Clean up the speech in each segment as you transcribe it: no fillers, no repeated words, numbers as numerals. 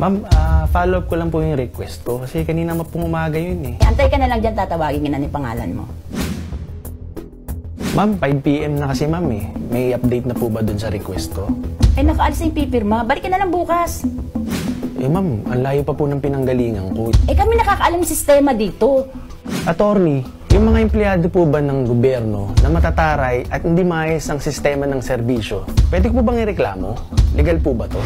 Ma'am, follow up ko lang po yung request ko kasi kanina pong umaga yun eh. Antay ka na lang dyan, tatawagin na ni pangalan mo. Ma'am, 5 PM na kasi ma'am eh. May update na po ba dun sa request ko? Ay, nakaalis na yung pipirma. Balik ka na lang bukas. Eh ma'am, ang layo pa po ng pinanggalingan ko. Eh, kami nakakaalam yung sistema dito. Attorney, yung mga empleyado po ba ng gobyerno na matataray at hindi maayos ang sistema ng serbisyo, pwede ko po bang ireklamo? Legal po ba to?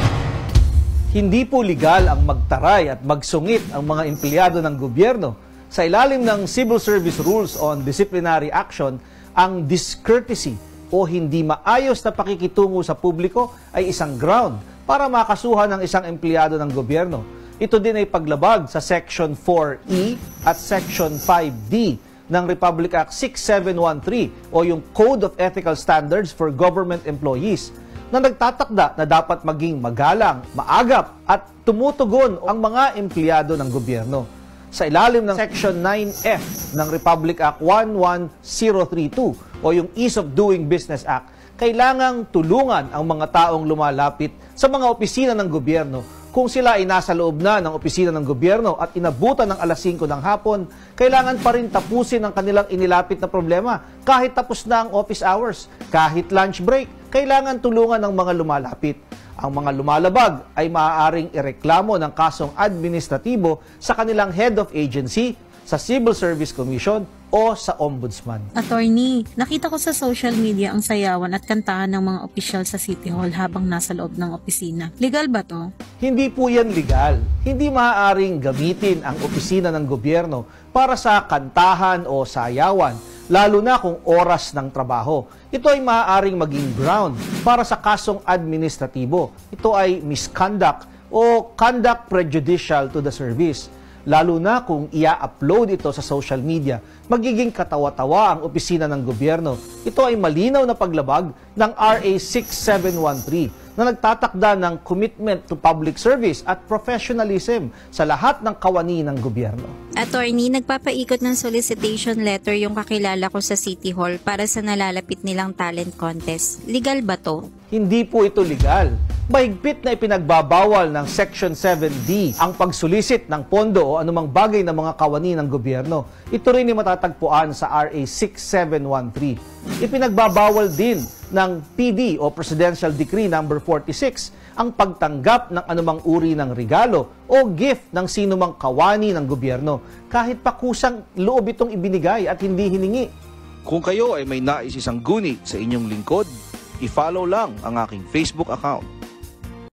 Hindi po legal ang magtaray at magsungit ang mga empleyado ng gobyerno. Sa ilalim ng Civil Service Rules on Disciplinary Action, ang discourtesy o hindi maayos na pakikitungo sa publiko ay isang ground para makasuhan ng isang empleyado ng gobyerno. Ito din ay paglabag sa Section 4E at Section 5D ng Republic Act 6713 o yung Code of Ethical Standards for Government Employees na nagtatakda na dapat maging magalang, maagap at tumutugon ang mga empleyado ng gobyerno. Sa ilalim ng Section 9F ng Republic Act 11032 o yung Ease of Doing Business Act, kailangang tulungan ang mga taong lumalapit sa mga opisina ng gobyerno. Kung sila ay nasa loob na ng opisina ng gobyerno at inabutan ng alas 5 ng hapon, kailangan pa rin tapusin ang kanilang inilapit na problema kahit tapos na ang office hours, kahit lunch break, kailangan tulungan ng mga lumalapit. Ang mga lumalabag ay maaaring ireklamo ng kasong administratibo sa kanilang head of agency, sa Civil Service Commission o sa Ombudsman. Attorney, nakita ko sa social media ang sayawan at kantahan ng mga opisyal sa City Hall habang nasa loob ng opisina. Legal ba to? Hindi po yan legal. Hindi maaaring gamitin ang opisina ng gobyerno para sa kantahan o sayawan, lalo na kung oras ng trabaho. Ito ay maaaring maging ground para sa kasong administratibo. Ito ay misconduct o conduct prejudicial to the service. Lalo na kung ia-upload ito sa social media, magiging katawa-tawa ang opisina ng gobyerno. Ito ay malinaw na paglabag ng RA 6713 na nagtatakda ng commitment to public service at professionalism sa lahat ng kawani ng gobyerno. Attorney, nagpapaikot ng solicitation letter yung kakilala ko sa City Hall para sa nalalapit nilang talent contest. Legal ba to? Hindi po ito legal. Mahigpit na ipinagbabawal ng Section 7D ang pagsulisit ng pondo o anumang bagay na mga kawani ng gobyerno. Ito rin ay matatagpuan sa RA 6713. Ipinagbabawal din ng PD o Presidential Decree No. 46 ang pagtanggap ng anumang uri ng regalo o gift ng sinumang kawani ng gobyerno kahit pa kusang loob itong ibinigay at hindi hiningi. Kung kayo ay may nais isang guni sa inyong lingkod, i-follow lang ang aking Facebook account.